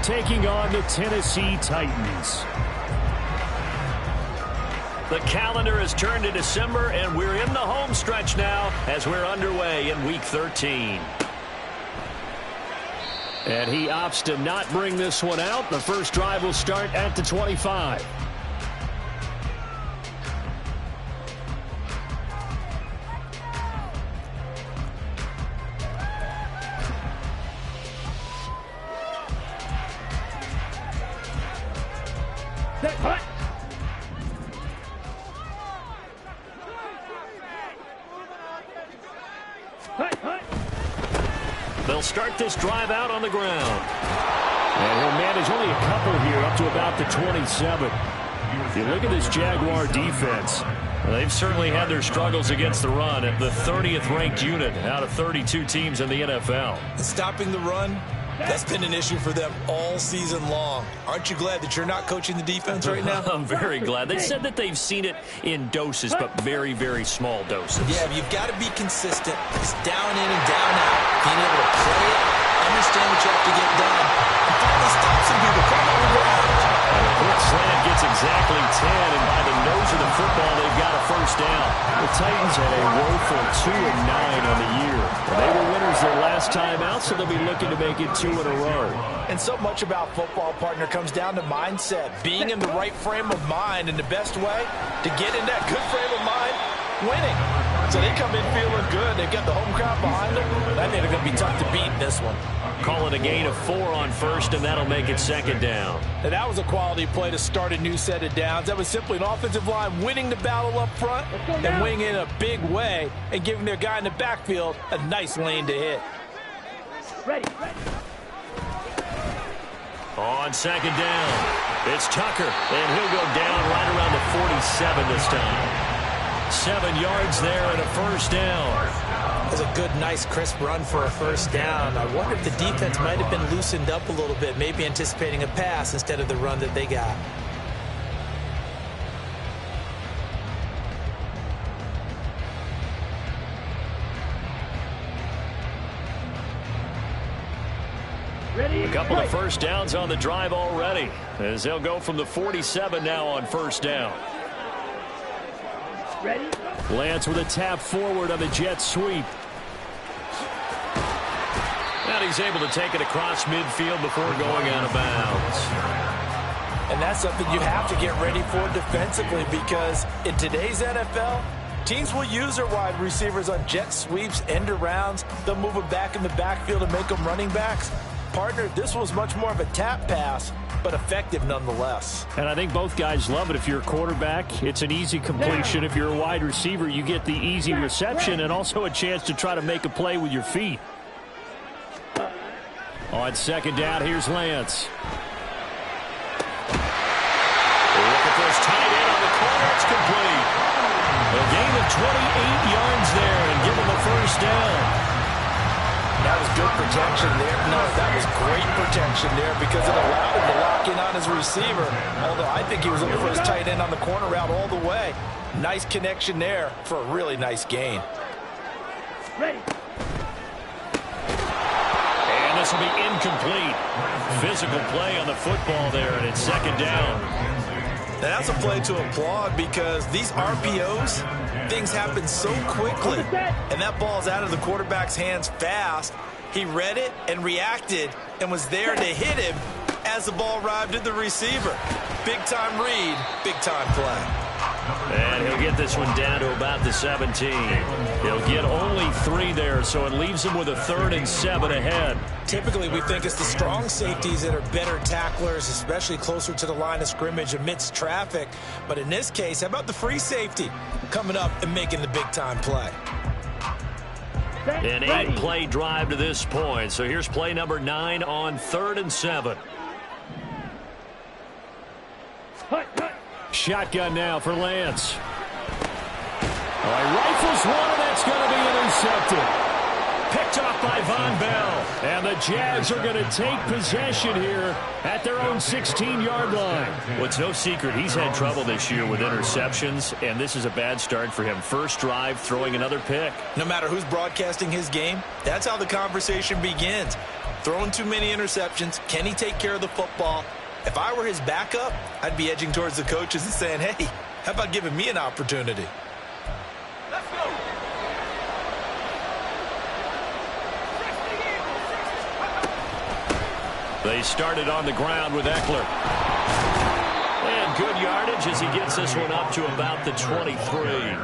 taking on the Tennessee Titans. The calendar has turned to December, and we're in the home stretch now as we're underway in Week 13. And he opts to not bring this one out. The first drive will start at the 25. They'll start this drive out on the ground. And he'll manage only a couple here up to about the 27. If you look at this Jaguar defense, they've certainly had their struggles against the run at the 30th ranked unit out of 32 teams in the NFL. Stopping the run, that's been an issue for them all season long. Aren't you glad that you're not coaching the defense right now? I'm very glad. They said that they've seen it in doses, but very, very small doses. Yeah, but you've got to be consistent. It's down in and down out. Being able to play it, understand what you have to get done, and finally stop some people coming on the ground. And a quick slant gets exactly 10, and by the nose of the football, they've got a first down. The Titans had a woeful 2-9 on the year. They were winners their last time out, so they'll be looking to make it 2 in a row. And so much about football, partner, comes down to mindset. Being in the right frame of mind, and the best way to get in that good frame of mind, winning. So they come in feeling good. They've got the home crowd behind them. I think they're going to be tough to beat in this one. Call it a gain of 4 on first, and that'll make it second down. And that was a quality play to start a new set of downs. That was simply an offensive line winning the battle up front and winning in a big way and giving their guy in the backfield a nice lane to hit. Ready. On second down, it's Tucker, and he'll go down right around the 47 this time. 7 yards there and a first down. It was a good, nice, crisp run for a first down. I wonder if the defense might have been loosened up a little bit, maybe anticipating a pass instead of the run that they got. A couple of first downs on the drive already, as they'll go from the 47 now on first down. Ready? Lance with a tap forward on the jet sweep. And he's able to take it across midfield before going out of bounds. And that's something you have to get ready for defensively, because in today's NFL, teams will use their wide receivers on jet sweeps, end arounds. They'll move them back in the backfield and make them running backs. Partner, this was much more of a tap pass, but effective nonetheless. And I think both guys love it. If you're a quarterback, it's an easy completion. If you're a wide receiver, you get the easy reception and also a chance to try to make a play with your feet. On second down, here's Lance. Look at this tight end on the corner. It's complete. A gain of 28 yards there and give him a first down. That was good protection there. No, that was great protection there because it allowed him to lock in on his receiver. Although I think he was looking for his tight end on the corner route all the way. Nice connection there for a really nice gain. Ready. And this will be incomplete. Physical play on the football there, and it's second down. And that's a play to applaud, because these RPOs, things happen so quickly. And that ball's out of the quarterback's hands fast. He read it and reacted and was there to hit him as the ball arrived at the receiver. Big-time read, big-time play. And he'll get this one down to about the 17. He'll get only 3 there, so it leaves him with a 3rd and 7 ahead. Typically, we think it's the strong safeties that are better tacklers, especially closer to the line of scrimmage amidst traffic. But in this case, how about the free safety coming up and making the big-time play? An 8-play drive to this point. So here's play number 9 on 3rd and 7. Shotgun now for Lance. All right, rifles one, and that's going to be intercepted. Picked off by Von Bell. And the Jags are going to take possession here at their own 16-yard line. Well, it's no secret he's had trouble this year with interceptions, and this is a bad start for him. First drive, throwing another pick. No matter who's broadcasting his game, that's how the conversation begins. Throwing too many interceptions, can he take care of the football? If I were his backup, I'd be edging towards the coaches and saying, hey, how about giving me an opportunity? Let's go. They started on the ground with Eckler. And good yardage as he gets this one up to about the 23.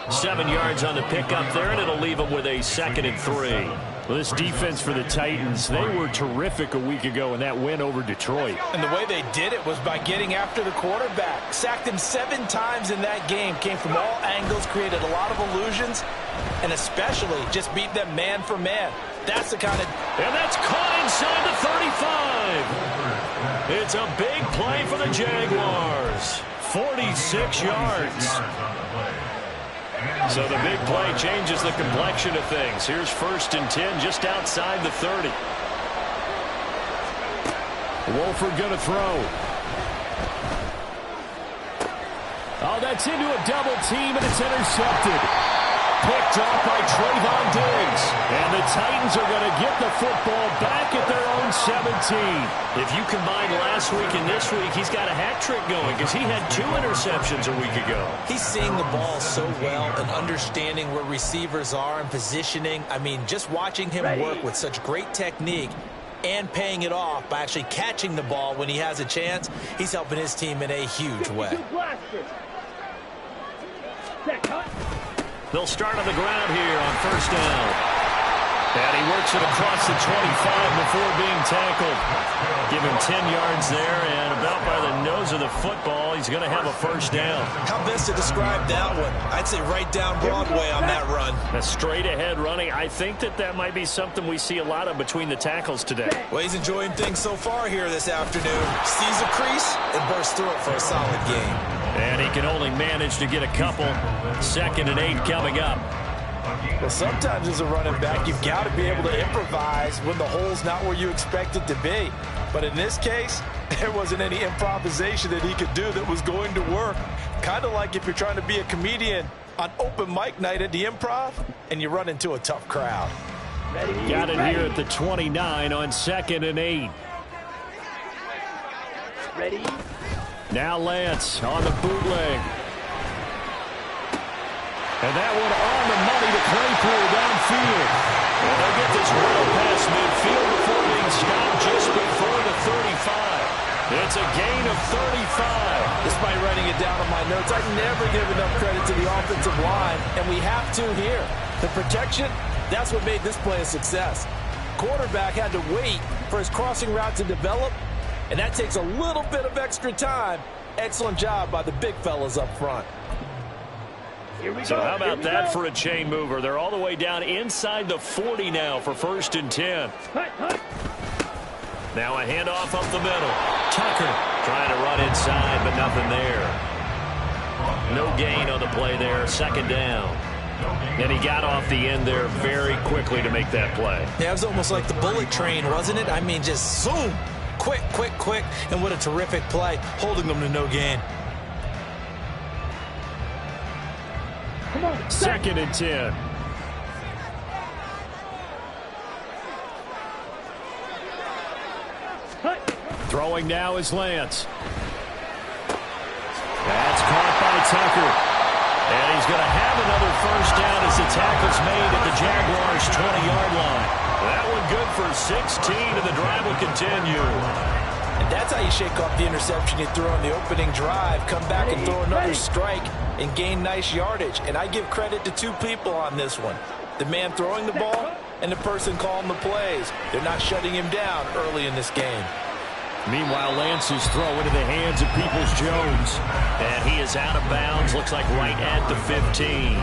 7 yards on the pickup there, and it'll leave him with a 2nd and 3. Well, this defense for the Titans, they were terrific a week ago in that win over Detroit. And the way they did it was by getting after the quarterback. Sacked him 7 times in that game. Came from all angles, created a lot of illusions, and especially just beat them man for man. That's the kind of... And that's caught inside the 35. It's a big play for the Jaguars. 46 yards. So the big play changes the complexion of things. Here's 1st and 10 just outside the 30. Wolford going to throw. Oh, that's into a double team, and it's intercepted. Picked off by Trayvon Diggs. And the Titans are going to get the football back at their own 17. If you combine last week and this week, he's got a hat trick going because he had 2 interceptions a week ago. He's seeing the ball so well and understanding where receivers are and positioning. I mean, just watching him work with such great technique and paying it off by actually catching the ball when he has a chance, he's helping his team in a huge way. They'll start on the ground here on 1st down. And he works it across the 25 before being tackled. Give him 10 yards there, and about by the nose of the football, he's going to have a 1st down. How best to describe that one? I'd say right down Broadway on that run. A straight-ahead running. I think that might be something we see a lot of between the tackles today. Well, he's enjoying things so far here this afternoon. Sees a crease and bursts through it for a solid game. And he can only manage to get a couple. 2nd and 8 coming up. Well, sometimes as a running back, you've got to be able to improvise when the hole's not where you expect it to be. But in this case, there wasn't any improvisation that he could do that was going to work. Kind of like if you're trying to be a comedian on open mic night at the Improv and you run into a tough crowd. Got it here at the 29 on 2nd and 8. Ready? Now Lance on the bootleg. And that one on the money to Claypool downfield. And they'll get this well past midfield before being stopped just before the 35. It's a gain of 35. Despite writing it down on my notes, I never give enough credit to the offensive line, and we have to here. The protection, that's what made this play a success. Quarterback had to wait for his crossing route to develop, and that takes a little bit of extra time. Excellent job by the big fellas up front. So how about that for a chain mover? They're all the way down inside the 40 now for 1st and 10. Now a handoff up the middle. Tucker trying to run inside, but nothing there. No gain on the play there. 2nd down. And he got off the end there very quickly to make that play. Yeah, it was almost like the bullet train, wasn't it? I mean, just zoom. Quick, quick, quick. And what a terrific play, holding them to no gain. 2nd and 10. Throwing now is Lance. That's caught by Tucker. And he's going to have another 1st down as the tackle's made at the Jaguars' 20-yard line. That one good for 16, and the drive will continue. And that's how you shake off the interception you threw on the opening drive. Come back and throw another strike and gain nice yardage. And I give credit to 2 people on this one. The man throwing the ball and the person calling the plays. They're not shutting him down early in this game. Meanwhile, Lance's throw into the hands of Peoples-Jones. And he is out of bounds. Looks like right at the 15.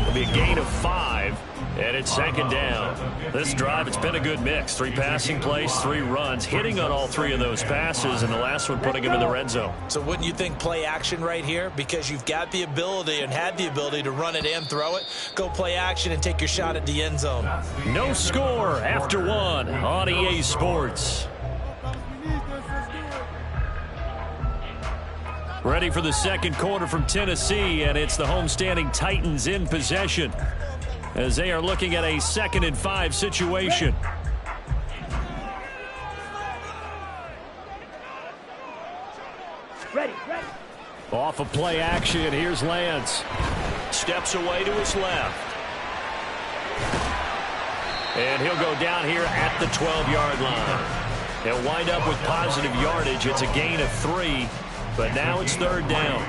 It'll be a gain of 5. And it's second down. This drive, it's been a good mix. 3 passing plays, 3 runs, hitting on all 3 of those passes, and the last one putting him in the red zone. So wouldn't you think play action right here? Because you've got the ability and had the ability to run it and throw it. Go play action and take your shot at the end zone. No score after 1 on EA Sports. Ready for the second quarter from Tennessee, and it's the homestanding Titans in possession as they are looking at a 2nd and 5 situation. Ready. Off of play action, here's Lance. Steps away to his left. And he'll go down here at the 12-yard line. He'll wind up with positive yardage. It's a gain of 3, but now it's 3rd down.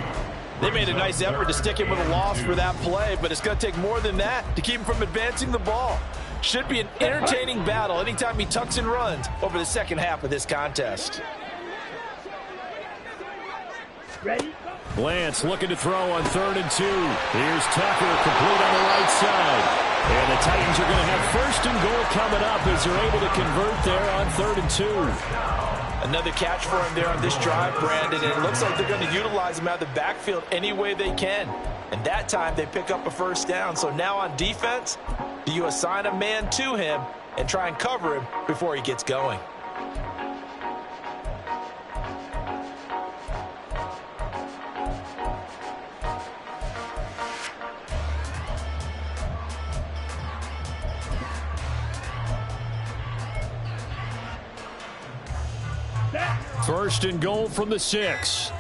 They made a nice effort to stick him with a loss for that play, but it's going to take more than that to keep him from advancing the ball. Should be an entertaining battle anytime he tucks and runs over the second half of this contest. Ready. Lance looking to throw on 3rd and 2. Here's Tucker, complete on the right side. And the Titans are going to have 1st and goal coming up as they're able to convert there on 3rd and 2. Another catch for him there on this drive, Brandon, and it looks like they're going to utilize him out of the backfield any way they can. And that time they pick up a 1st down. So now on defense, do you assign a man to him and try and cover him before he gets going? First and goal from the 6.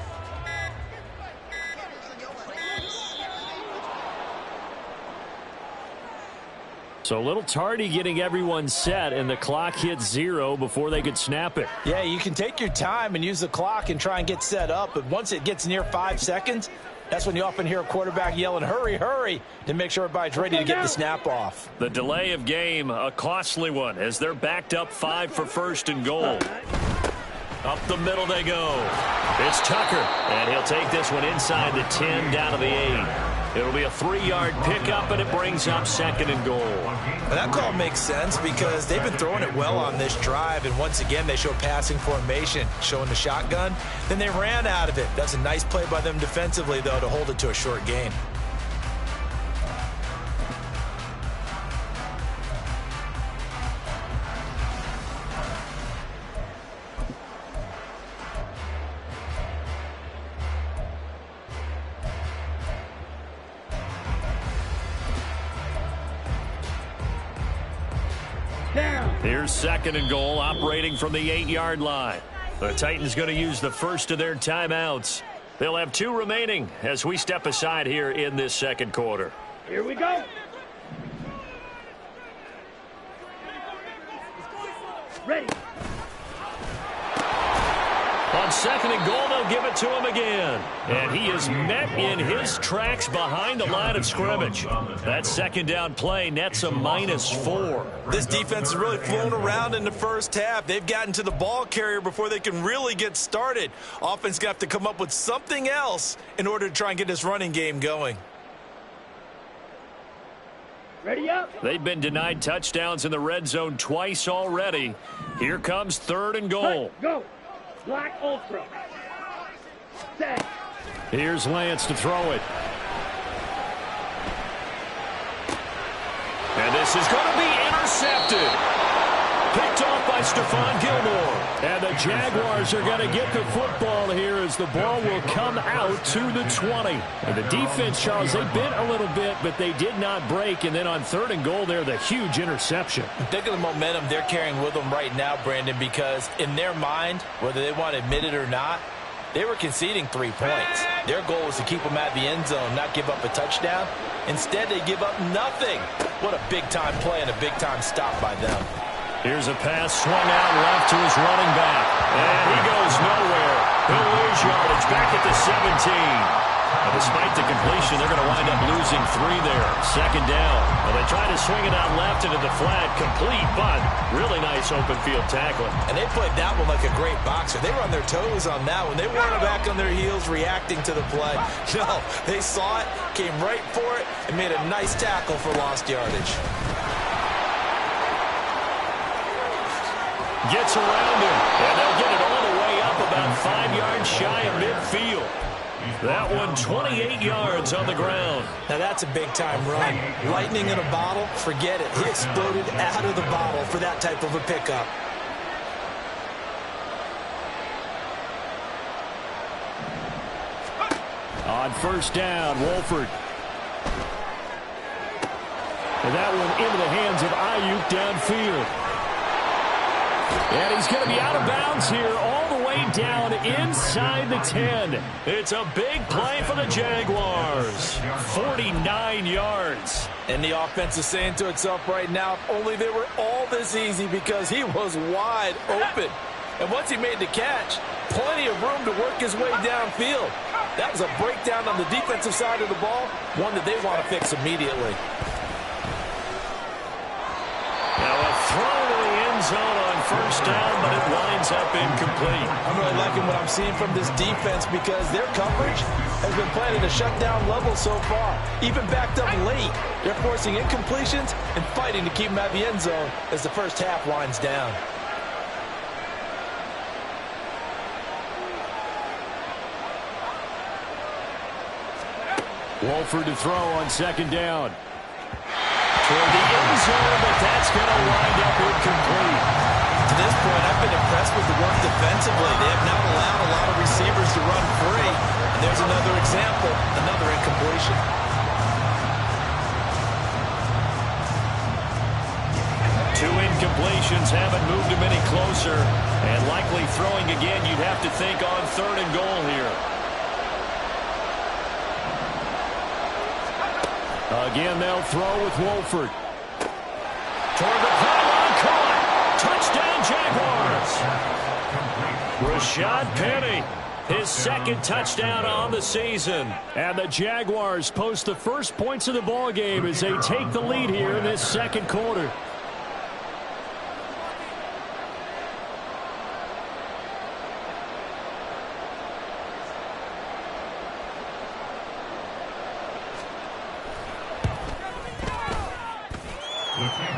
So a little tardy getting everyone set, and the clock hits 0 before they could snap it. Yeah, you can take your time and use the clock and try and get set up, but once it gets near 5 seconds, that's when you often hear a quarterback yelling, hurry, hurry, to make sure everybody's ready to get the snap off. The delay of game, a costly one, as they're backed up 5 for 1st and goal. Up the middle they go. It's Tucker, and he'll take this one inside the 10 down to the 8. It'll be a 3-yard pickup, and it brings up 2nd and goal. Well, that call makes sense because they've been throwing it well on this drive, and once again they show passing formation, showing the shotgun. Then they ran out of it. That's a nice play by them defensively, though, to hold it to a short gain. Here's 2nd and goal, operating from the 8-yard line. The Titans going to use the first of their timeouts. They'll have 2 remaining as we step aside here in this second quarter. Here we go. Ready. On 2nd and goal, they'll give it to him again. And he is met in his tracks behind the line of scrimmage. That 2nd down play nets a -4. This defense is really flown around in the first half. They've gotten to the ball carrier before they can really get started. Offense got to come up with something else in order to try and get this running game going. Ready up. They've been denied touchdowns in the red zone twice already. Here comes 3rd and goal. Go. Black Ultra. Set. Here's Lance to throw it. And this is going to be intercepted. Picked off by Stephon Gilmore. And the Jaguars are going to get the football here as the ball will come out to the 20. And the defense, Charles, they bent a little bit, but they did not break. And then on 3rd and goal there, the huge interception. Think of the momentum they're carrying with them right now, Brandon, because in their mind, whether they want to admit it or not, they were conceding 3 points. Their goal was to keep them at the end zone, not give up a touchdown. Instead, they give up nothing. What a big-time play and a big-time stop by them. Here's a pass swung out left to his running back. And he goes nowhere. He'll lose yardage back at the 17. And despite the completion, they're going to wind up losing 3 there. 2nd down. Well, they try to swing it out left into the flat. Complete, but really nice open field tackling. And they played that one like a great boxer. They were on their toes on that one. They weren't back on their heels reacting to the play. No, they saw it, came right for it, and made a nice tackle for lost yardage. gets around him, and they'll get it all the way up about 5 yards shy of midfield. That one 28 yards on the ground. Now that's a big-time run. Lightning in a bottle, forget it. He exploded out of the bottle for that type of a pickup. On first down, Wolford. And that one into the hands of Ayuk downfield. And he's going to be out of bounds here all the way down inside the 10. It's a big play for the Jaguars. 49 yards. And the offense is saying to itself right now, if only they were all this easy, because he was wide open. And once he made the catch, plenty of room to work his way downfield. That was a breakdown on the defensive side of the ball, one that they want to fix immediately. Now a throw to the end zone on first down, but it winds up incomplete. I'm really liking what I'm seeing from this defense, because their coverage has been playing at a shutdown level so far. Even backed up late, they're forcing incompletions and fighting to keep them at the end zone as the first half winds down. Wolford to throw on second down. Toward the end zone, but that's going to wind up incomplete. To this point, I've been impressed with the work defensively. They have not allowed a lot of receivers to run free. And there's another example, another incompletion. Two incompletions haven't moved him any closer. And likely throwing again, you'd have to think on third and goal here. Again, they'll throw with Wolford. Toward the pylon, caught. Touchdown, Jaguars. Rashad Penny, his second touchdown on the season. And the Jaguars post the first points of the ball game as they take the lead here in this second quarter.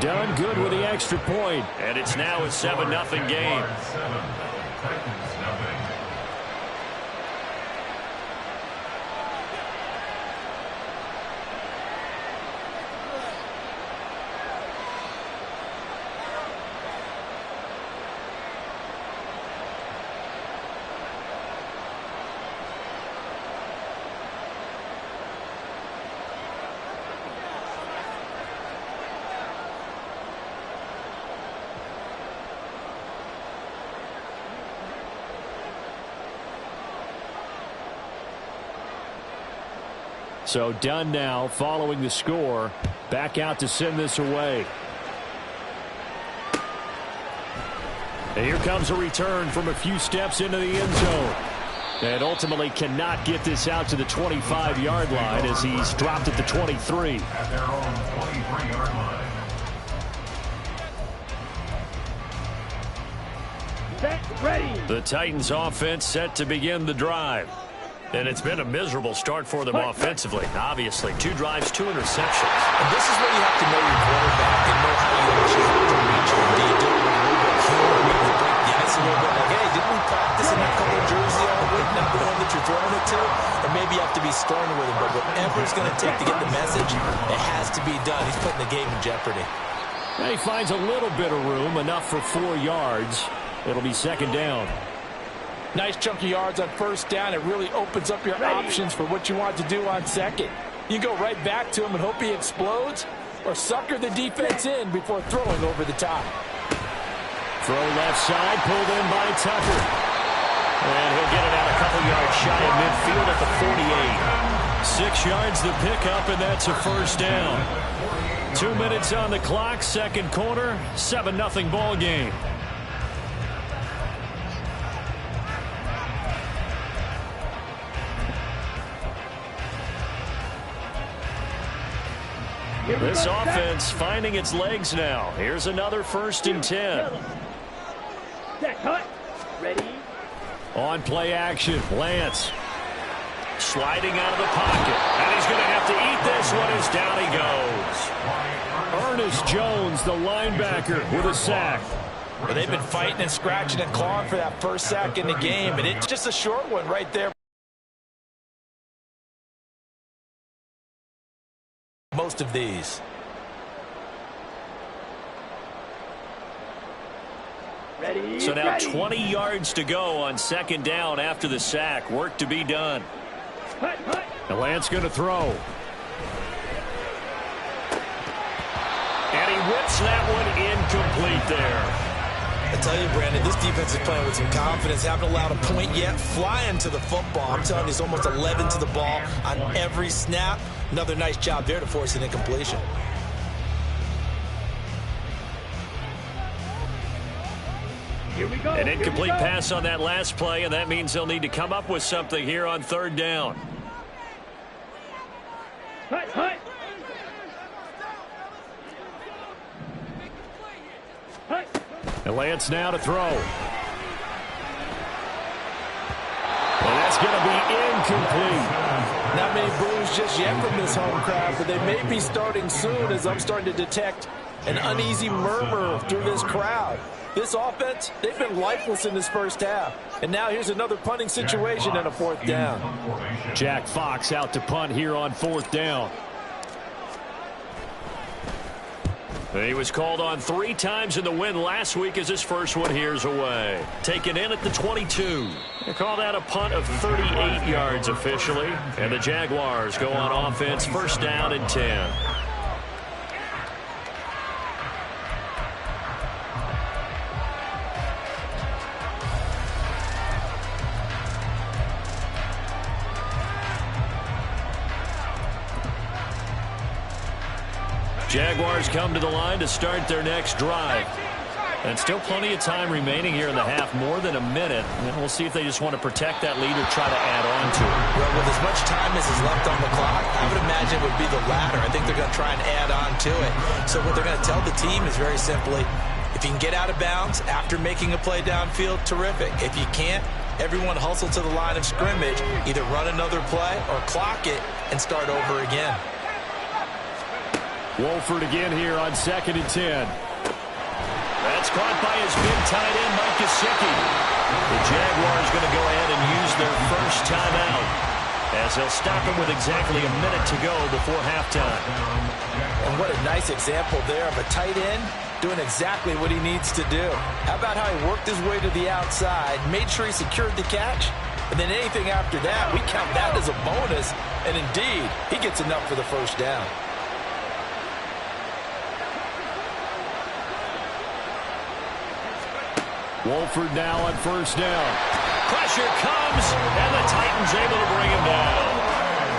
Done good with the extra point. And it's now a 7-0 game. So Dunn now following the score. Back out to send this away. And here comes a return from a few steps into the end zone. And ultimately cannot get this out to the 25-yard line as he's dropped at the 23. At their own 23-yard line. Set, ready. The Titans offense set to begin the drive. And it's been a miserable start for them offensively. Obviously, 2 drives, 2 interceptions. And this is where you have to know your quarterback and know how you actually have to reach him. Do you do it with a little bit of humor, maybe break the ice a little bit? Like, hey, didn't we practice in that color jersey all week, not the one that you're throwing it to? Or maybe you have to be stern with him. But whatever it's going to take to get the message, it has to be done. He's putting the game in jeopardy. And he finds a little bit of room, enough for 4 yards. It'll be second down. Nice chunky yards on first down. It really opens up your options for what you want to do on second. You go right back to him and hope he explodes, or sucker the defense in before throwing over the top. Throw left side, pulled in by Tucker. And he'll get it out a couple yards shy of midfield at the 48. 6 yards the pickup, and that's a first down. 2 minutes on the clock, second quarter, 7-0 ball game. This offense finding its legs now. Here's another 1st and 10. Set, cut. Ready. On play action, Lance. Sliding out of the pocket. And he's going to have to eat this one as down he goes. Ernest Jones, the linebacker, with a sack. But they've been fighting and scratching and clawing for that first sack in the game, and it's just a short one right there. Most of these. Ready, So now ready. 20 yards to go on second down after the sack. Work to be done. Hut, hut. The Lance going to throw. And he whips that one incomplete there. I tell you, Brandon, this defense is playing with some confidence. Haven't allowed a point yet. Flying to the football. I'm telling you, it's almost 11 to the ball on every snap. Another nice job there to force an incompletion. Here we go. An here we incomplete go. pass on that last play, and that means they'll need to come up with something here on third down. Hut, hut. Hut. The Lance now to throw. And that's going to be incomplete. Not many boos just yet from this home crowd, but they may be starting soon as I'm starting to detect an uneasy murmur through this crowd. This offense, they've been lifeless in this first half. And now here's another punting situation and a fourth down. Jack Fox out to punt here on fourth down. He was called on 3 times in the win last week as his first one here's away. Taken in at the 22. They call that a punt of 38 yards officially. And the Jaguars go on offense, first down and 10. Jaguars come to the line to start their next drive. And still plenty of time remaining here in the half, more than a minute. And we'll see if they just want to protect that lead or try to add on to it. Well, with as much time as is left on the clock, I would imagine it would be the latter. I think they're going to try and add on to it. So what they're going to tell the team is very simply, if you can get out of bounds after making a play downfield, terrific. If you can't, everyone hustle to the line of scrimmage, either run another play or clock it and start over again. Wolford again here on second and 10. That's caught by his big tight end, Mike Gesicki. The Jaguars going to go ahead and use their first timeout as they'll stop him with exactly a minute to go before halftime. And what a nice example there of a tight end doing exactly what he needs to do. How about how he worked his way to the outside, made sure he secured the catch, and then anything after that, we count that as a bonus. And indeed, he gets enough for the first down. Wolford now on first down. Pressure comes, and the Titans able to bring him down.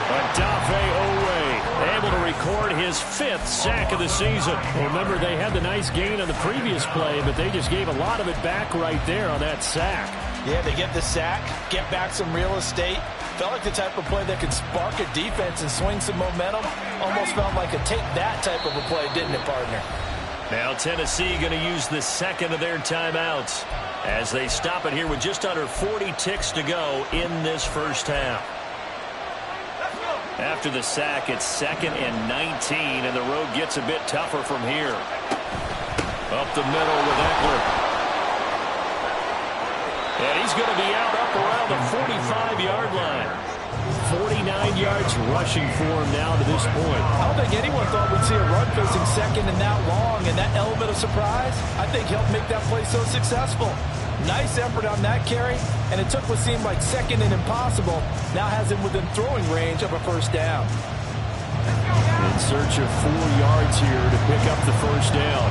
Odafe Oweh Able to record his 5th sack of the season. Remember, they had the nice gain on the previous play, but they just gave a lot of it back right there on that sack. Yeah, they get the sack, get back some real estate. Felt like the type of play that could spark a defense and swing some momentum. Almost felt like a take that type of a play, didn't it, partner? Now Tennessee going to use the second of their timeouts as they stop it here with just under 40 ticks to go in this first half. After the sack, it's 2nd and 19, and the road gets a bit tougher from here. Up the middle with Eckler. And he's going to be out up around the 45-yard line. 49 yards rushing for him now to this point. I don't think anyone thought we'd see a run facing second and that long, and that element of surprise, I think, helped make that play so successful. Nice effort on that carry, and it took what seemed like second and impossible, now has him within throwing range of a first down. In search of 4 yards here to pick up the first down.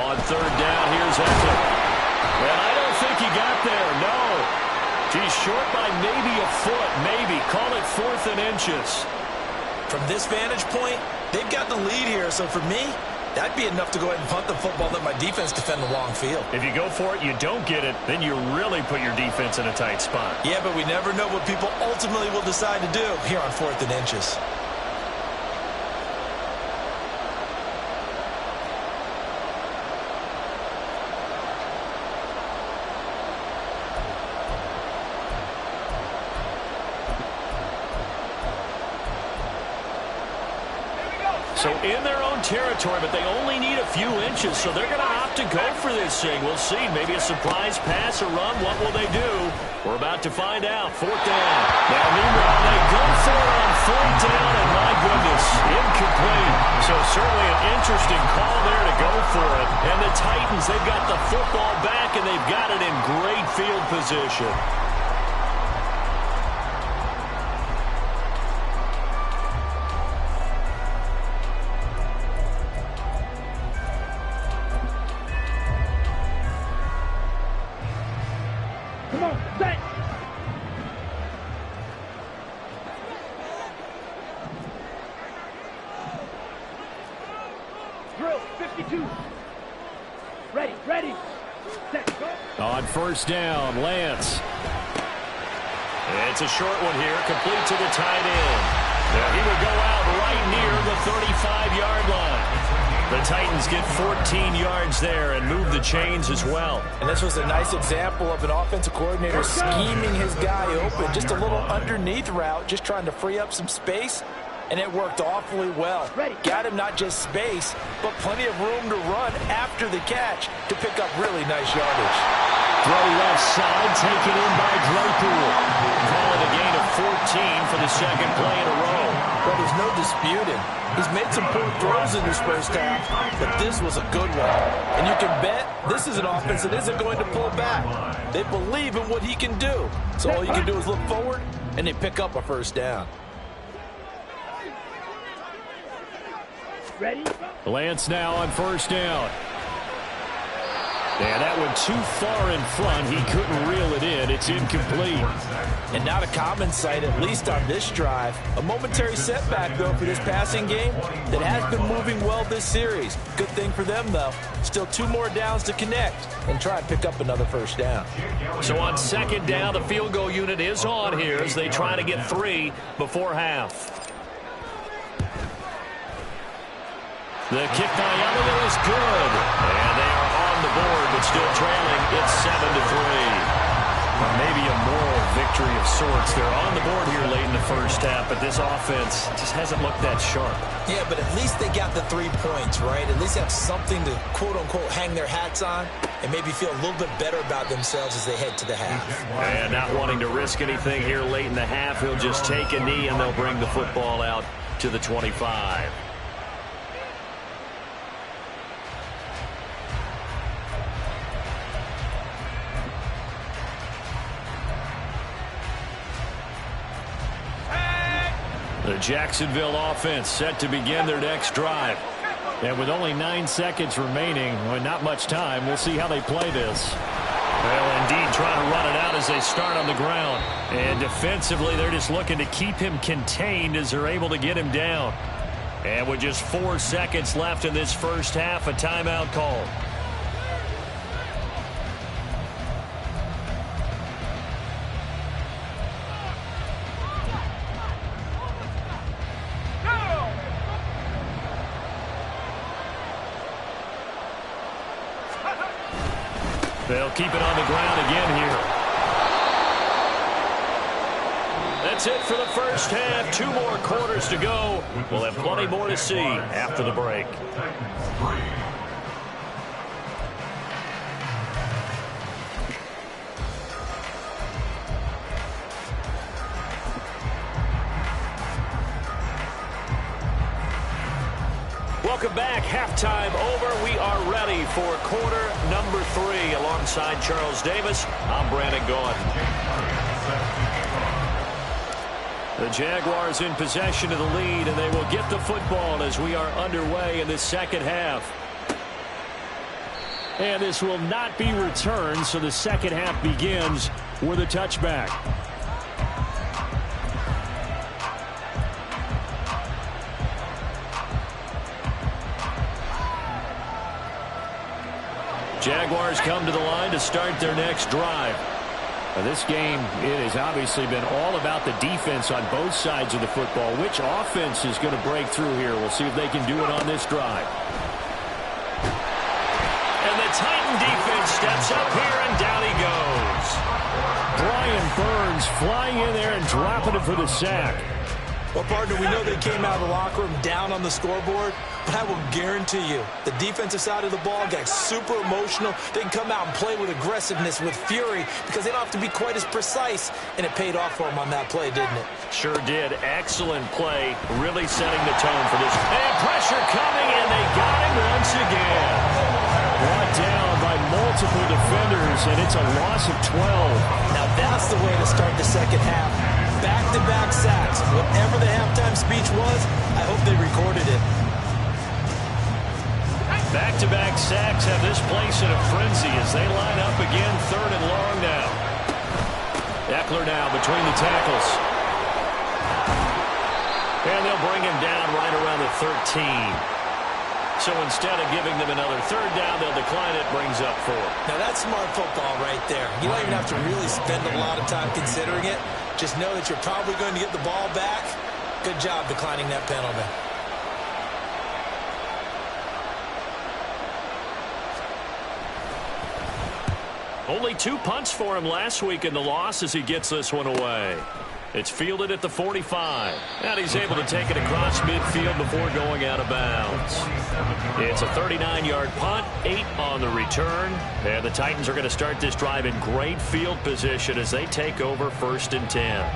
On third down, here's Eckler. And I don't think he got there, no. He's short by maybe a foot, maybe. Call it 4th and inches. From this vantage point, they've got the lead here. So for me, that'd be enough to go ahead and punt the football, let my defense defend the long field. If you go for it, you don't get it, then you really put your defense in a tight spot. Yeah, but we never know what people ultimately will decide to do here on 4th and inches. So in their own territory, but they only need a few inches, so they're going to opt to go for this thing. We'll see. Maybe a surprise pass or run. What will they do? We're about to find out. 4th down. Now, meanwhile, they go for it on 4th down, and my goodness, incomplete. So certainly an interesting call there to go for it. And the Titans, they've got the football back, and they've got it in great field position. Come on, set. Drill, 52. Ready, ready. Set, go. On 1st down, Lance. It's a short one here, complete to the tight end. Now he will go out right near the 35-yard line. The Titans get 14 yards there and move the chains as well. And this was a nice example of an offensive coordinator scheming his guy open. Just a little underneath route, just trying to free up some space, and it worked awfully well. Got him not just space, but plenty of room to run after the catch to pick up really nice yardage. Throw left side, taken in by Claypool. Call it a gain of 14 for the second play in a row. But there's no disputing. He's made some poor throws in this first half, but this was a good one. And you can bet this is an offense that isn't going to pull back. They believe in what he can do. So all you can do is look forward, and they pick up a 1st down. Ready? Lance now on 1st down. And that one too far in front. He couldn't reel it in. It's incomplete. And not a common sight, at least on this drive. A momentary setback, though, for this passing game that has been moving well this series. Good thing for them, though. Still 2 more downs to connect and try and pick up another 1st down. So on 2nd down, the field goal unit is on here as they try to get 3 before half. The kick by Elliott is good. And they are on the board, but still trailing. It's 7-3. Maybe a moral victory of sorts. They're on the board here late in the first half, but this offense just hasn't looked that sharp. Yeah, but at least they got the 3 points, right? At least have something to, quote-unquote, hang their hats on and maybe feel a little bit better about themselves as they head to the half. And not wanting to risk anything here late in the half, he'll just take a knee and they'll bring the football out to the 25. The Jacksonville offense set to begin their next drive. And with only 9 seconds remaining, well, not much time, we'll see how they play this. Well, indeed, trying to run it out as they start on the ground. And defensively, they're just looking to keep him contained as they're able to get him down. And with just 4 seconds left in this first half, a timeout call. They'll keep it on the ground again here. That's it for the first half. 2 more quarters to go. We'll have plenty more to see after the break. Welcome back. Halftime over. We are ready for quarter number 3. Alongside Charles Davis, I'm Brandon Gaudin. The Jaguars in possession of the lead, and they will get the football as we are underway in the second half. And this will not be returned, so the second half begins with a touchback. Jaguars come to the line to start their next drive. Now, this game, it has obviously been all about the defense on both sides of the football. Which offense is going to break through here? We'll see if they can do it on this drive. And the Titan defense steps up here, and down he goes. Brian Burns flying in there and dropping it for the sack. Well, partner, we know they came out of the locker room down on the scoreboard, but I will guarantee you the defensive side of the ball got super emotional. They can come out and play with aggressiveness, with fury, because they don't have to be quite as precise, and it paid off for them on that play, didn't it? Sure did. Excellent play, really setting the tone for this. And pressure coming, and they got him once again. Brought down by multiple defenders, and it's a loss of 12. Now that's the way to start the second half. Back-to-back sacks. Whatever the halftime speech was, I hope they recorded it. Back-to-back sacks have this place in a frenzy as they line up again, 3rd and long now. Eckler now between the tackles. And they'll bring him down right around the 13. So instead of giving them another 3rd down, they'll decline it, brings up 4. Now that's smart football right there. You don't even have to really spend a lot of time considering it. Just know that you're probably going to get the ball back. Good job declining that penalty. Only 2 punts for him last week in the loss as he gets this one away. It's fielded at the 45. And he's able to take it across midfield before going out of bounds. It's a 39-yard punt, 8 on the return. And the Titans are going to start this drive in great field position as they take over 1st and 10.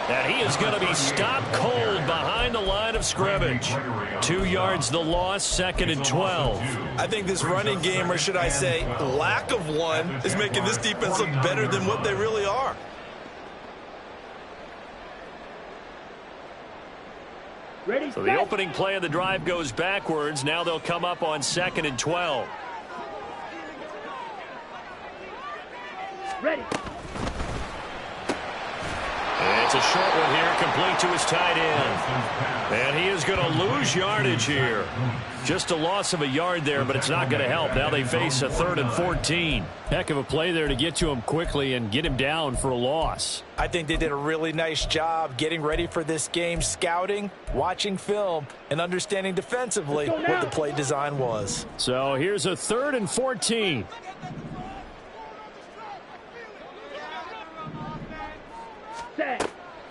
And he is going to be stopped cold behind the line of scrimmage. 2 yards the loss, 2nd and 12. I think this running game, or should I say lack of one, is making this defense look better than what they really are. Ready, so the opening play of the drive goes backwards. Now they'll come up on 2nd and 12. Ready. It's a short one here, complete to his tight end. And he is going to lose yardage here. Just a loss of a yard there, but it's not going to help. Now they face a 3rd and 14. Heck of a play there to get to him quickly and get him down for a loss. I think they did a really nice job getting ready for this game, scouting, watching film, and understanding defensively what the play design was. So here's a 3rd and 14.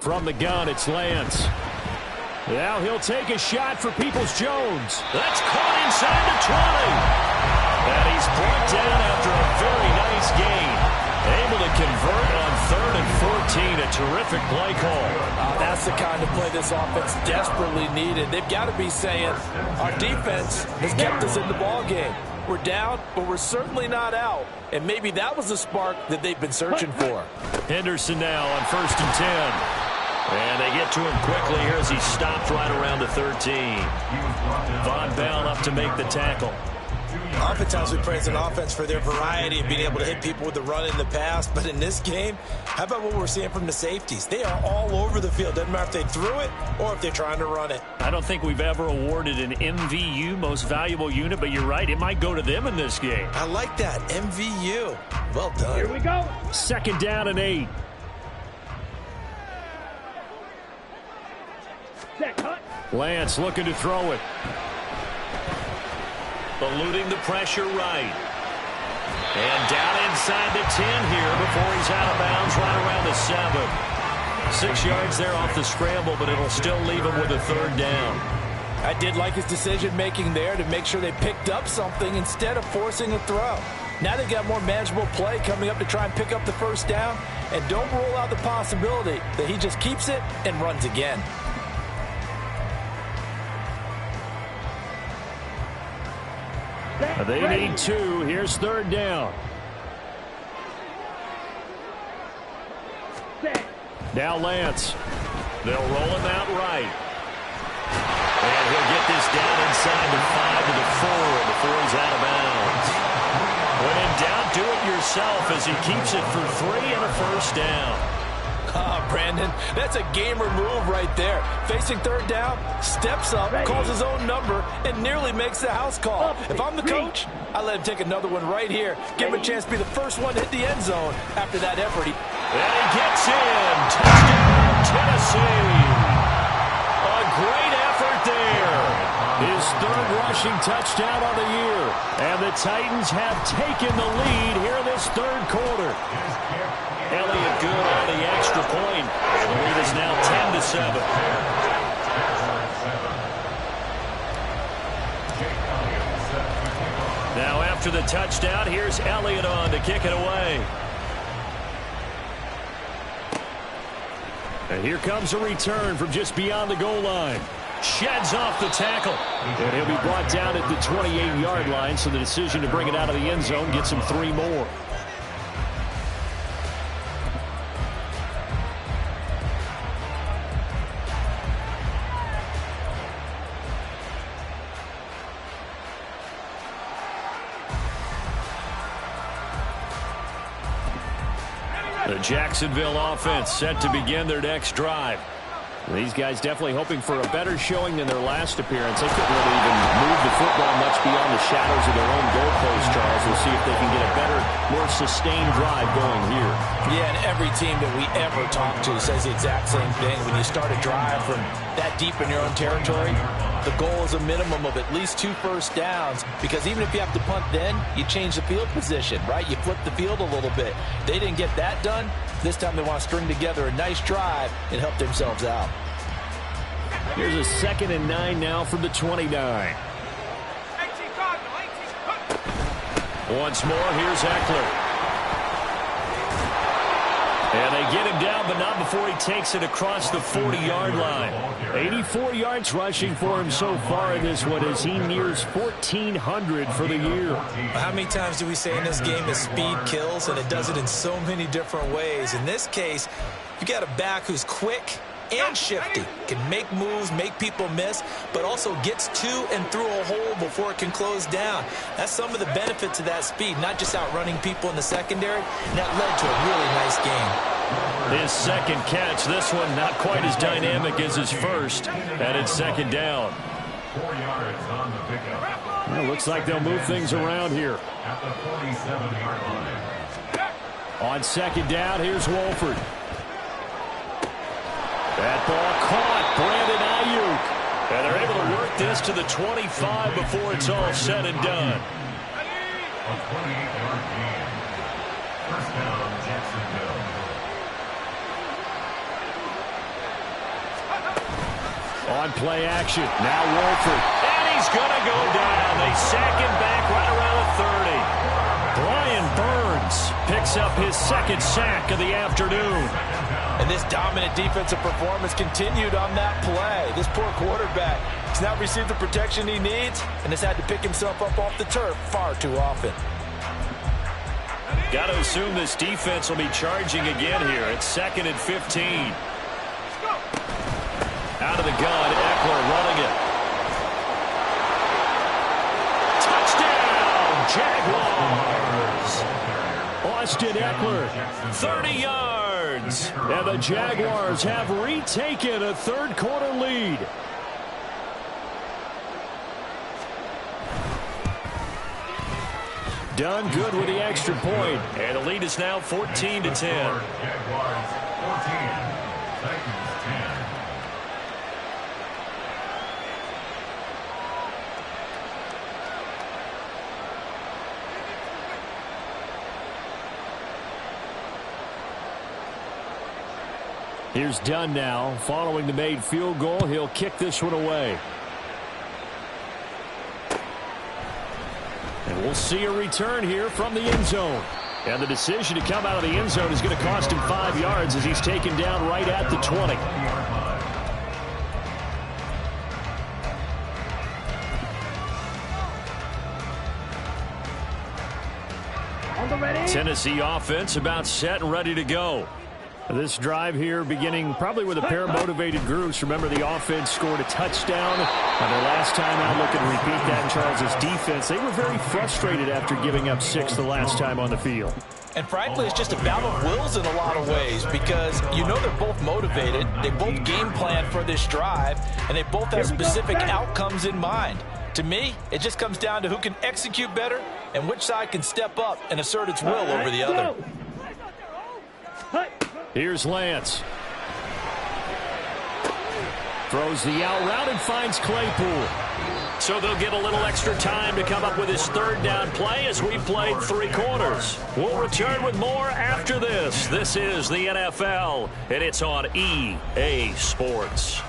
From the gun, it's Lance. Now he'll take a shot for Peoples-Jones. That's caught inside the 20. And he's brought down after a very nice gain. Able to convert on 3rd and 14. A terrific play call. That's the kind of play this offense desperately needed. They've got to be saying, our defense has kept us in the ball game. We're down, but we're certainly not out. And maybe that was the spark that they've been searching for. Henderson now on 1st and 10. And they get to him quickly here as he stopped right around the 13. Von Bell up to make the tackle. Oftentimes we praise an offense for their variety of being able to hit people with the run in the past. But in this game, how about what we're seeing from the safeties? They are all over the field. Doesn't matter if they threw it or if they're trying to run it. I don't think we've ever awarded an MVU, most valuable unit, but you're right. It might go to them in this game. I like that. MVU. Well done. Here we go. 2nd down and 8. Lance looking to throw it. Eluding the pressure right. And down inside the 10 here before he's out of bounds right around the 7. 6 yards there off the scramble, but it'll still leave him with a 3rd down. I did like his decision-making there to make sure they picked up something instead of forcing a throw. Now they've got more manageable play coming up to try and pick up the 1st down. And don't rule out the possibility that he just keeps it and runs again. They need 2. Here's 3rd down. Now Lance. They'll roll him out right. And he'll get this down inside the 5 to the 4 before he's out of bounds. When in doubt, do it yourself as he keeps it for 3 and a 1st down. Brandon, that's a gamer move right there. Facing third down, steps up, calls his own number, and nearly makes the house call. If I'm the coach, I let him take another one right here. Give him a chance to be the first one to hit the end zone after that effort. And he gets in. Touchdown, Tennessee. A great effort there. His third rushing touchdown on the year. And the Titans have taken the lead here in this third quarter. Elliott good on the extra point. And the lead is now 10-7. Now after the touchdown, here's Elliott on to kick it away. And here comes a return from just beyond the goal line. Sheds off the tackle. And he'll be brought down at the 28-yard line, so the decision to bring it out of the end zone gets him 3 more. The Jacksonville offense set to begin their next drive. These guys definitely hoping for a better showing than their last appearance. They couldn't really even move the football much beyond the shadows of their own goalpost, Charles. We'll see if they can get a better, more sustained drive going here. Yeah, and every team that we ever talk to says the exact same thing. When you start a drive from that deep in your own territory, the goal is a minimum of at least 2 first downs, because even if you have to punt then, you change the field position, right? You flip the field a little bit. They didn't get that done. This time they want to string together a nice drive and help themselves out. Here's a 2nd and 9 now from the 29. Once more, here's Eckler. And they get him down, but not before he takes it across the 40-yard line. 84 yards rushing for him so far in this one as he nears 1,400 for the year. How many times do we say in this game that speed kills, and it does it in so many different ways? In this case, you got a back who's quick and shifty, can make moves, make people miss, but also gets to and through a hole before it can close down. That's some of the benefits of that speed, not just outrunning people in the secondary, and that led to a really nice game. His second catch, this one not quite as dynamic as his first, and it's 2nd down. 4 yards on the pickup. Well, looks like they'll move things around here. At the 47-yard line. On 2nd down, here's Wolford. That ball caught, Brandon Ayuk. And they're able to work this to the 25 before it's all said and done. A 28-yard gain. First down, Jacksonville. On play action, now Wolford. And he's going to go down. They sack him back right around the 30. Brian Burns picks up his 2nd sack of the afternoon. And this dominant defensive performance continued on that play. This poor quarterback has not received the protection he needs and has had to pick himself up off the turf far too often. Got to assume this defense will be charging again here. It's 2nd and 15. Out of the gun, Eckler running it. Touchdown, Jaguars. Austin Eckler, 30 yards. And the Jaguars have retaken a third-quarter lead. Done good with the extra point. And the lead is now 14-10. Jaguars 14, Titans 10. Here's Dunn now. Following the made field goal, he'll kick this one away. And we'll see a return here from the end zone. And the decision to come out of the end zone is going to cost him 5 yards as he's taken down right at the 20. Tennessee offense about set and ready to go. This drive here beginning probably with a pair of motivated groups. Remember, the offense scored a touchdown on their last time out. Looking to repeat that in Charles' defense. They were very frustrated after giving up 6 the last time on the field. And frankly, it's just a battle of wills in a lot of ways because you know they're both motivated, they both game plan for this drive, and they both have specific outcomes in mind. To me, it just comes down to who can execute better and which side can step up and assert its will over the other. Here's Lance. Throws the out route and finds Claypool. So they'll get a little extra time to come up with his third down play as we played 3 quarters. We'll return with more after this. This is the NFL, and it's on EA Sports.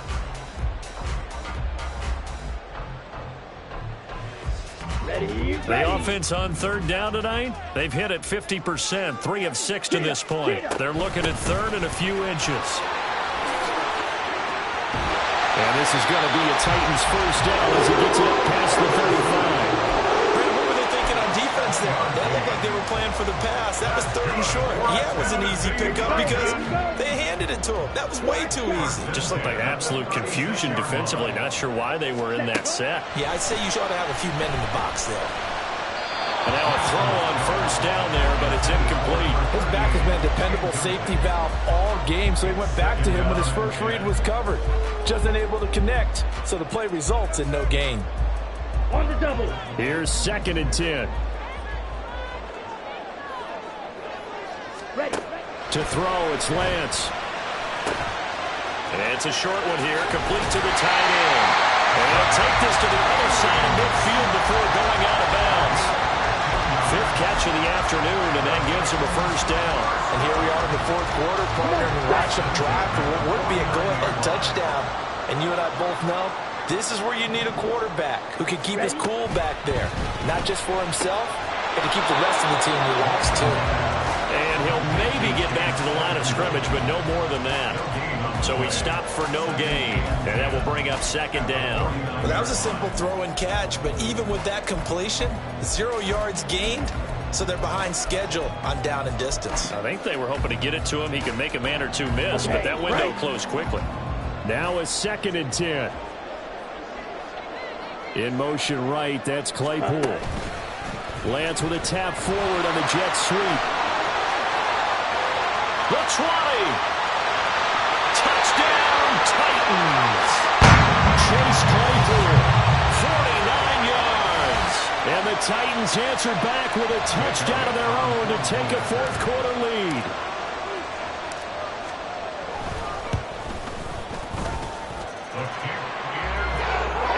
The offense on third down tonight, they've hit it 50%, 3 of 6 to this point. They're looking at third and a few inches. And this is going to be a Titans first down as he gets it up past the 35. What were they thinking on defense there? That looked like they were playing for the pass. That was third and short. Yeah, it was an easy pickup because they handed it to him. That was way too easy. Just looked like absolute confusion defensively. Not sure why they were in that set. Yeah, I'd say you ought to have a few men in the box there. And now a throw on first down there, but it's incomplete. His back has been a dependable safety valve all game, so he went back to him when his first read was covered. Just unable to connect, so the play results in no gain. On the double. Here's 2nd and 10. Ready. To throw, it's Lance. And it's a short one here, complete to the tight end. And they'll take this to the other side of midfield before going out of bounds. 5th catch of the afternoon, and that gives him a first down. And here we are in the 4th quarter, partner, and watch them drive for what would be a go-ahead touchdown. And you and I both know this is where you need a quarterback who can keep his cool back there, not just for himself, but to keep the rest of the team relaxed too. And he'll maybe get back to the line of scrimmage, but no more than that. So he stopped for no gain, and that will bring up 2nd down. Well, that was a simple throw and catch, but even with that completion, 0 yards gained, so they're behind schedule on down and distance. I think they were hoping to get it to him. He could make a man or two miss, but that window closed quickly. Now a 2nd and 10. In motion right, that's Claypool. Lance with a tap forward on the jet sweep. The 20. Touchdown, Titans. Chase Claypool, 49 yards. And the Titans answer back with a touchdown of their own to take a 4th quarter lead.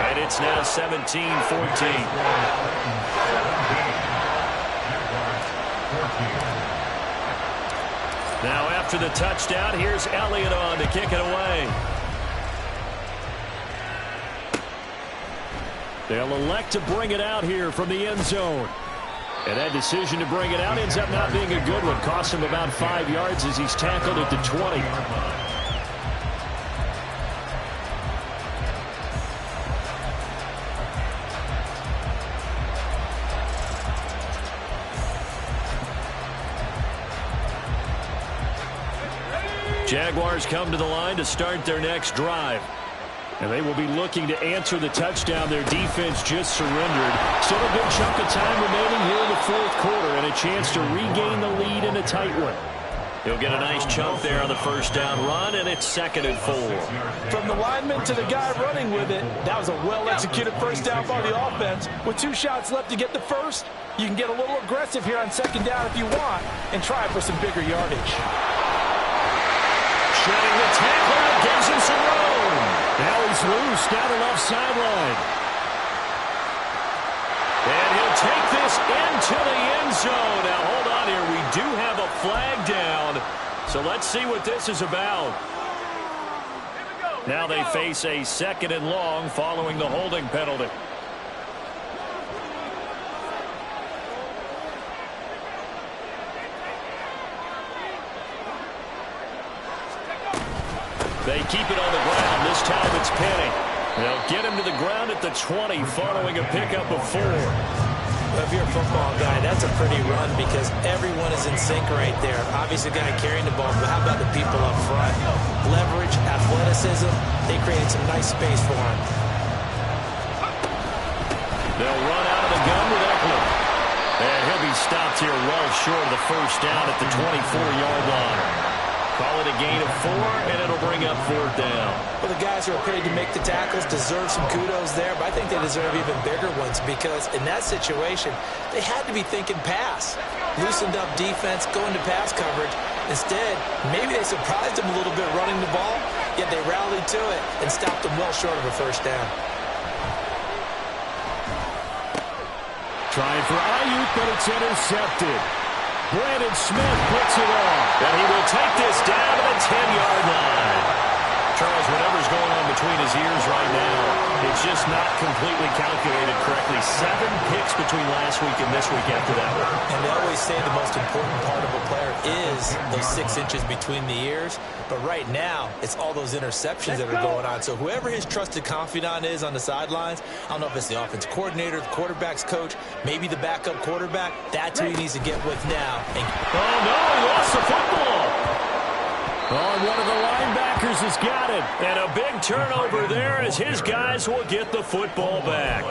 And it's now 17-14. Now after the touchdown, here's Elliott on to kick it away. They'll elect to bring it out here from the end zone. And that decision to bring it out ends up not being a good one. Costs him about 5 yards as he's tackled at the 20. Jaguars come to the line to start their next drive. And they will be looking to answer the touchdown their defense just surrendered. Still a good chunk of time remaining here in the 4th quarter and a chance to regain the lead in a tight one. He'll get a nice chunk there on the first down run, and it's 2nd and 4. From the lineman to the guy running with it, that was a well-executed first down by the offense. With 2 shots left to get the first, you can get a little aggressive here on 2nd down if you want and try for some bigger yardage. Shedding the tackler, gives him some room. Now he's loose down the left sideline. And he'll take this into the end zone. Now, hold on here. We do have a flag down. So let's see what this is about. Now they face a 2nd and long following the holding penalty. They keep it on the ground. This time it's Penny. They'll get him to the ground at the 20 following a pickup of 4. If you're a football guy, that's a pretty run because everyone is in sync right there. Obviously, the guy carrying the ball, but how about the people up front? Leverage, athleticism, they created some nice space for him. They'll run out of the gun with Eckler. And he'll be stopped here well short of the first down at the 24-yard line. Call it a gain of 4, and it'll bring up 4th down. Well, the guys who are paid to make the tackles deserve some kudos there, but I think they deserve even bigger ones because in that situation, they had to be thinking pass. Loosened up defense, going to pass coverage. Instead, maybe they surprised them a little bit running the ball, yet they rallied to it and stopped them well short of a first down. Trying for Ayuk, but it's intercepted. Brandon Smith puts it off. And he will take this down to the 10-yard line. Charles, whatever's going on between his ears right now, it's just not completely calculated correctly. 7 picks between last week and this week after that one. And they always say the most important part of a player is those 6 inches between the ears. But right now, it's all those interceptions that are going on. So whoever his trusted confidant is on the sidelines, I don't know if it's the offense coordinator, the quarterback's coach, maybe the backup quarterback, that's who he needs to get with now. Oh, no, he lost the football. Oh, one of the linebackers has got it. And a big turnover there as his guys will get the football back.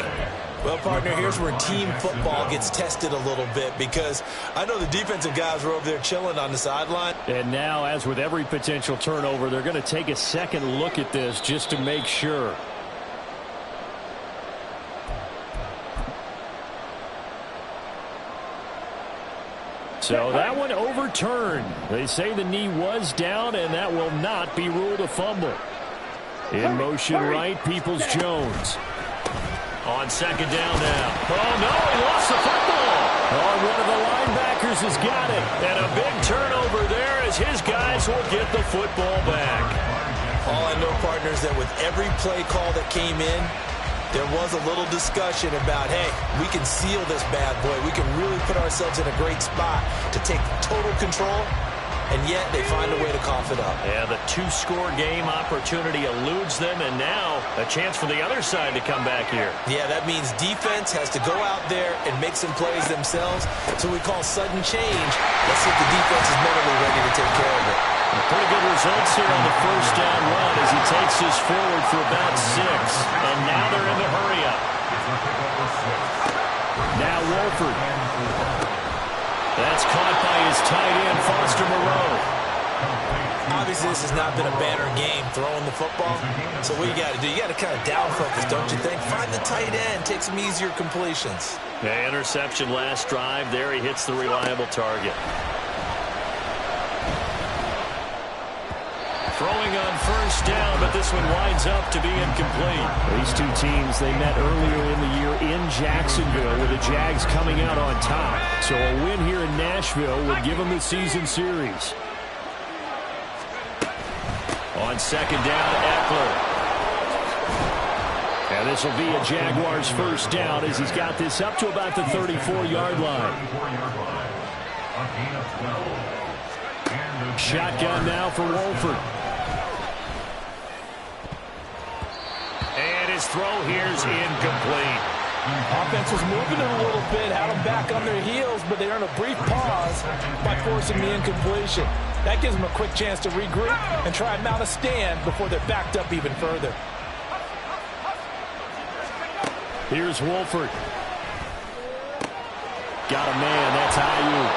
Well, partner, here's where team football gets tested a little bit because I know the defensive guys were over there chilling on the sideline. And now, as with every potential turnover, they're going to take a second look at this just to make sure. So that one overturned. They say the knee was down, and that will not be ruled a fumble. In motion right, Peoples-Jones. On second down now. Oh, no, he lost the football. Oh, one of the linebackers has got it. And a big turnover there as his guys will get the football back. All I know, partner, is that with every play call that came in, there was a little discussion about, hey, we can seal this bad boy. We can really put ourselves in a great spot to take total control, and yet they find a way to cough it up. Yeah, the 2-score game opportunity eludes them, and now a chance for the other side to come back here. Yeah, that means defense has to go out there and make some plays themselves. So we call sudden change. Let's see if the defense is mentally ready to take care of it. Pretty good results here on the first down run as he takes this forward for about 6. And now they're in the hurry-up. Now Wolford. That's caught by his tight end, Foster Moreau. Obviously, this has not been a banner game throwing the football. So what you got to do, you got to kind of down focus, don't you think? Find the tight end, take some easier completions. Yeah, interception last drive. There he hits the reliable target. Throwing on first down, but this one winds up to be incomplete. These two teams, they met earlier in the year in Jacksonville with the Jags coming out on top. So a win here in Nashville would give them the season series. On second down, Eckler. And this will be a Jaguars first down as he's got this up to about the 34-yard line. Shotgun now for Wolford. And his throw here is incomplete. Offense was moving it a little bit, had them back on their heels, but they earned a brief pause by forcing the incompletion. That gives them a quick chance to regroup and try and mount a stand before they're backed up even further. Here's Wolford. Got a man, that's Ayuk.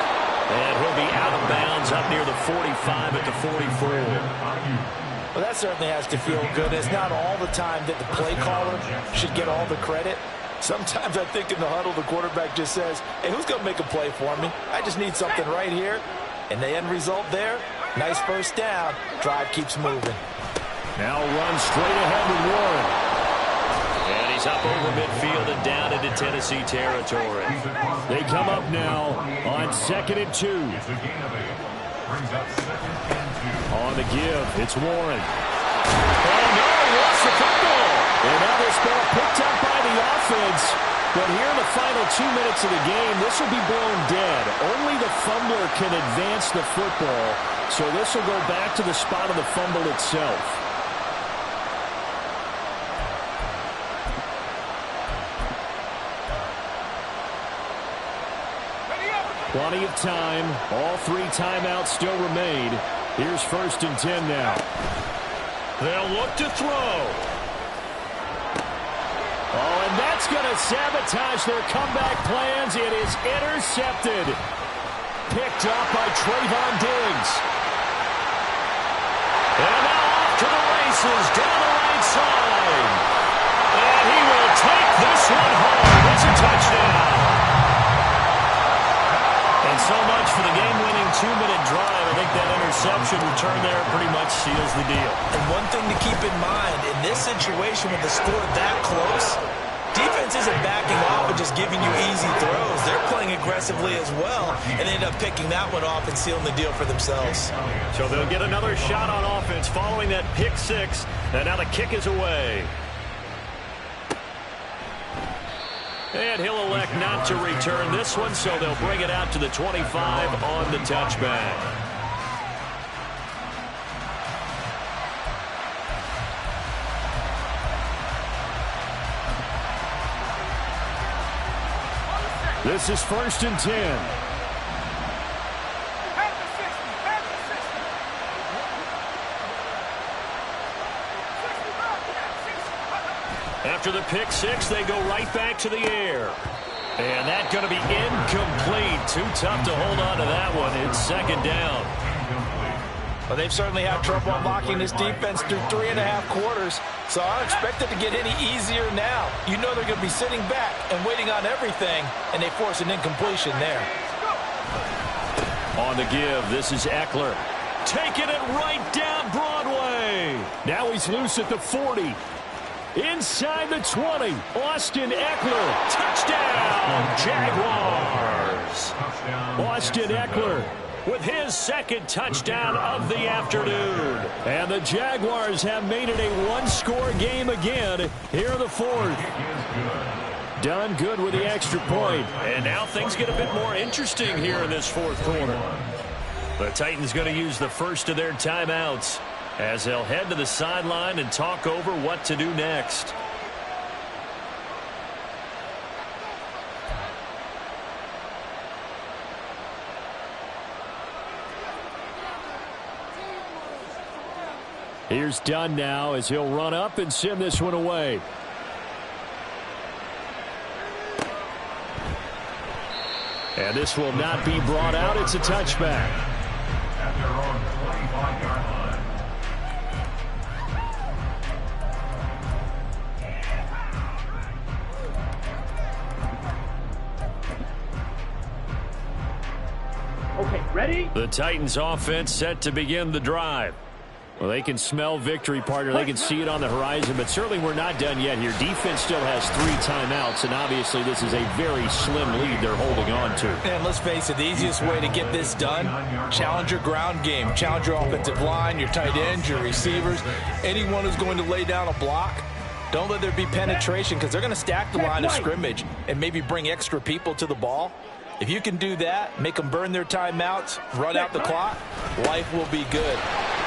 And he'll be out of bounds up near the 45 at the 44. Well, that certainly has to feel good. It's not all the time that the play caller should get all the credit. Sometimes I think in the huddle, the quarterback just says, hey, who's going to make a play for me? I just need something right here. And the end result there, nice first down. Drive keeps moving. Now run straight ahead with Warren. And he's up over midfield and down into Tennessee territory. They come up now on 2nd and 2. On the give, it's Warren. Oh, no, he lost the football. And now this ball picked up by the offense. But here in the final 2 minutes of the game, this will be blown dead. Only the fumbler can advance the football. So this will go back to the spot of the fumble itself. Plenty of time. All 3 timeouts still remain. Here's 1st and 10 now. They'll look to throw. Oh, and that's going to sabotage their comeback plans. It is intercepted. Picked off by Trayvon Diggs. And now off to the races down the right side. And he will take this one home. It's a touchdown. And so much for the game-winning 2-minute drive. I think that interception return there pretty much seals the deal. And one thing to keep in mind, in this situation with the score that close, defense isn't backing off and just giving you easy throws. They're playing aggressively as well, and they end up picking that one off and sealing the deal for themselves. So they'll get another shot on offense following that pick six, and now the kick is away. And he'll elect not to return this one, so they'll bring it out to the 25 on the touchback. This is 1st and 10. After the pick six, they go right back to the air. And that's going to be incomplete. Too tough to hold on to that one. It's 2nd down. Well, they've certainly had trouble unlocking this defense through 3.5 quarters, so I don't expect it to get any easier now. You know they're going to be sitting back and waiting on everything, and they force an incompletion there. On the give, this is Eckler. Taking it right down Broadway. Now he's loose at the 40. Inside the 20, Austin Eckler. Touchdown, Jaguars. Austin Eckler with his 2nd touchdown of the afternoon. And the Jaguars have made it a one-score game again here in the 4th. Done good with the extra point. And now things get a bit more interesting here in this 4th quarter. The Titans going to use the first of their timeouts as they'll head to the sideline and talk over what to do next. Here's Dunn now as he'll run up and send this one away. And this will not be brought out. It's a touchback. At their own 25-yard line. Okay, ready? The Titans offense set to begin the drive. Well, they can smell victory, partner. They can see it on the horizon, but certainly we're not done yet here. Defense still has 3 timeouts, and obviously this is a very slim lead they're holding on to. And let's face it, the easiest way to get this done, challenge your ground game. Challenge your offensive line, your tight ends, your receivers, anyone who's going to lay down a block. Don't let there be penetration because they're going to stack the line of scrimmage and maybe bring extra people to the ball. If you can do that, make them burn their timeouts, run out the clock, life will be good.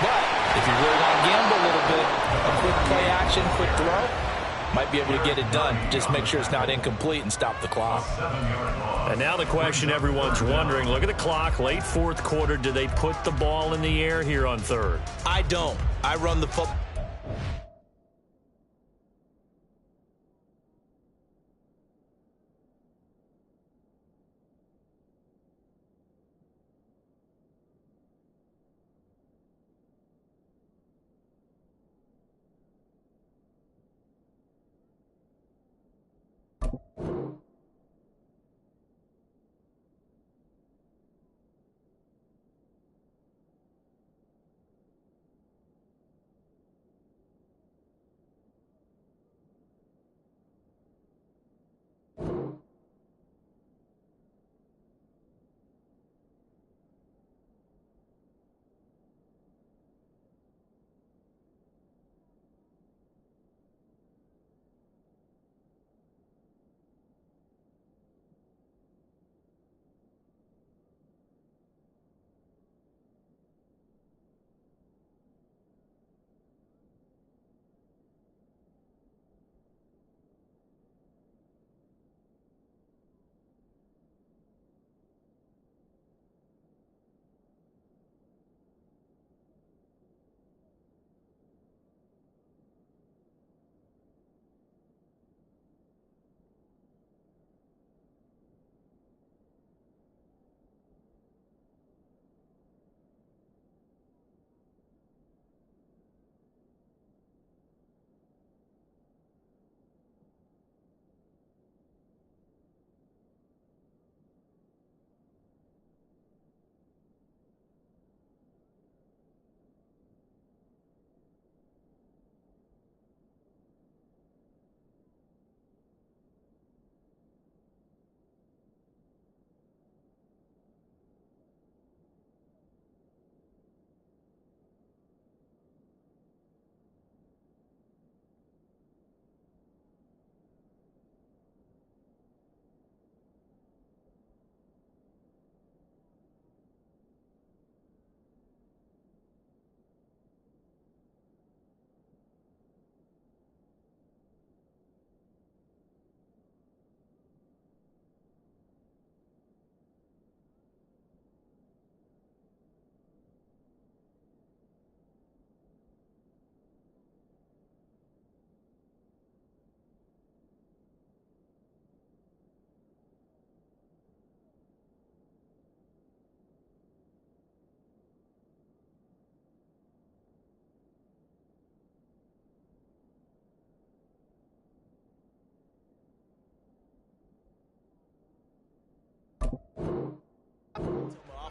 But if you really want to gamble a little bit, a quick play action, quick throw, might be able to get it done. Just make sure it's not incomplete and stop the clock. And now the question everyone's wondering, look at the clock, late 4th quarter. Do they put the ball in the air here on 3rd? I don't. I run the football.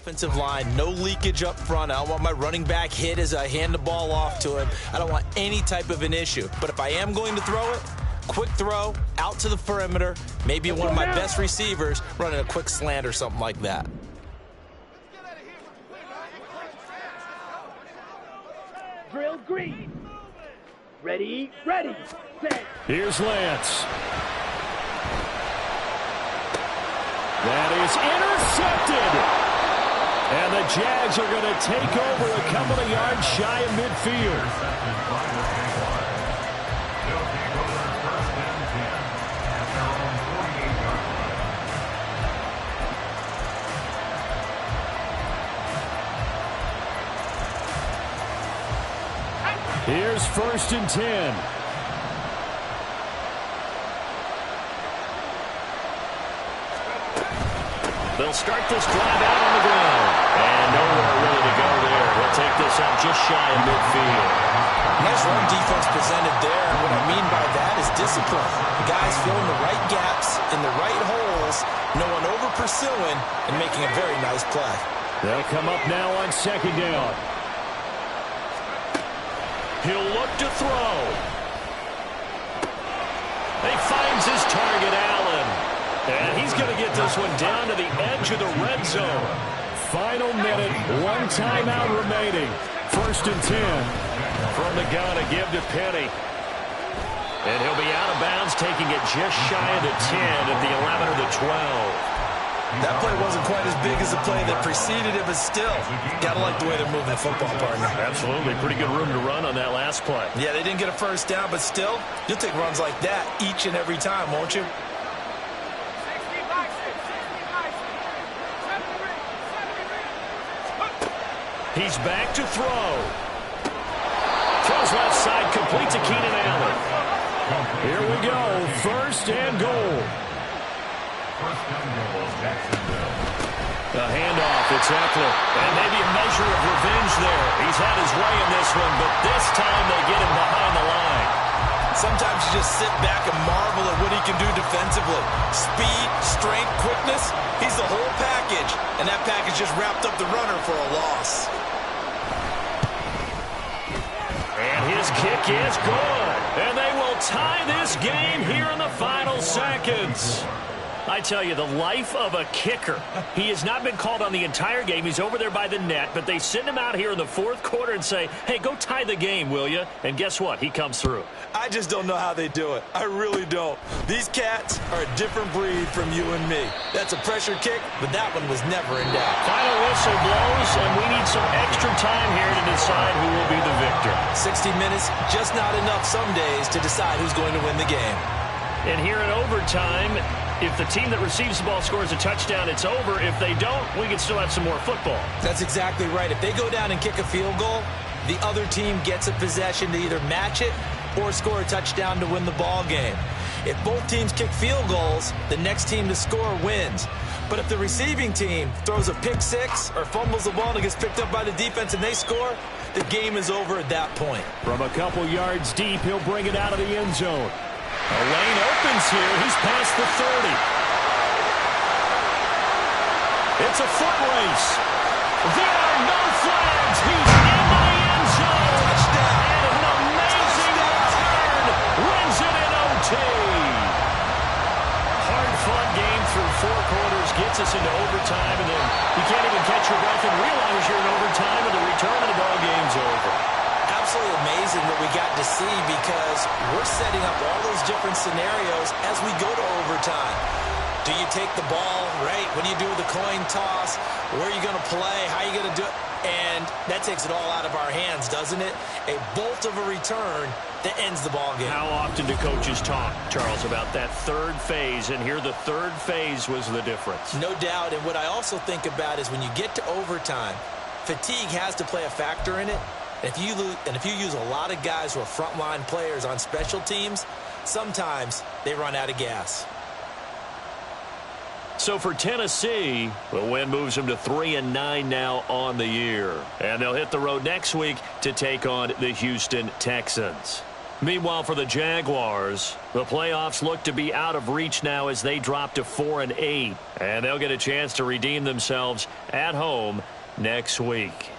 Offensive line, no leakage up front. I don't want my running back hit as I hand the ball off to him. I don't want any type of an issue. But if I am going to throw it, quick throw, out to the perimeter, maybe one of my best receivers running a quick slant or something like that. Drill green. Ready, ready, set. Here's Lance. That is intercepted. And the Jags are going to take over a couple of yards shy of midfield. They'll take over first and 10 at their own 48-yard line. Here's first and 10. They'll start this drive out on the ground. And nowhere really to go there. They'll take this out just shy of midfield. Nice run defense presented there. And what I mean by that is discipline. The guys filling the right gaps in the right holes, no one over pursuing, and making a very nice play. They'll come up now on second down. He'll look to throw. He finds his target, Allen. And he's going to get this one down to the edge of the red zone. Final minute, one timeout remaining. First and 10. From the gun to give to Penny. And he'll be out of bounds, taking it just shy of the 10 at the 11 or the 12. That play wasn't quite as big as the play that preceded it, but still, got to like the way they're moving the football, partner. Absolutely. Pretty good room to run on that last play. Yeah, they didn't get a first down, but still, you'll take runs like that each and every time, won't you? He's back to throw. Throws left side, complete to Keenan Allen. Here we go, first and goal. First and goal, Jacksonville. The handoff, it's Eckler. And maybe a measure of revenge there. He's had his way in this one, but this time they get him behind the line. Sometimes you just sit back and marvel at what he can do defensively. Speed, strength, quickness, he's the whole package. And that package just wrapped up the runner for a loss. And his kick is good. And they will tie this game here in the final seconds. I tell you, the life of a kicker. He has not been called on the entire game. He's over there by the net, but they send him out here in the fourth quarter and say, hey, go tie the game, will you? And guess what? He comes through. I just don't know how they do it. I really don't. These cats are a different breed from you and me. That's a pressure kick, but that one was never in doubt. Final whistle blows, and we need some extra time here to decide who will be the victor. 60 minutes, just not enough some days to decide who's going to win the game. And here in overtime, if the team that receives the ball scores a touchdown, it's over. If they don't, we can still have some more football. That's exactly right. If they go down and kick a field goal, the other team gets a possession to either match it or score a touchdown to win the ball game. If both teams kick field goals, the next team to score wins. But if the receiving team throws a pick six or fumbles the ball and gets picked up by the defense and they score, the game is over at that point. From a couple yards deep, he'll bring it out of the end zone. A lane opens here. He's past the 30. It's a foot race. There are no flags. He's into the end zone. Touchdown. And an amazing return. Wins it in OT. Hard-fought game through four quarters. Gets us into overtime. And then you can't even catch your breath and realize you're in overtime. And the return of the ball game's over. Absolutely amazing what we got to see because we're setting up all those different scenarios as we go to overtime. Do you take the ball, right? What do you do with the coin toss? Where are you going to play? How are you going to do it? And that takes it all out of our hands, doesn't it? A bolt of a return that ends the ball game. How often do coaches talk, Charles, about that third phase? And here the third phase was the difference. No doubt. And what I also think about is when you get to overtime, fatigue has to play a factor in it. If you use a lot of guys who are frontline players on special teams, sometimes they run out of gas. So for Tennessee, the win moves them to 3-9 now on the year. And they'll hit the road next week to take on the Houston Texans. Meanwhile, for the Jaguars, the playoffs look to be out of reach now as they drop to 4-8. And they'll get a chance to redeem themselves at home next week.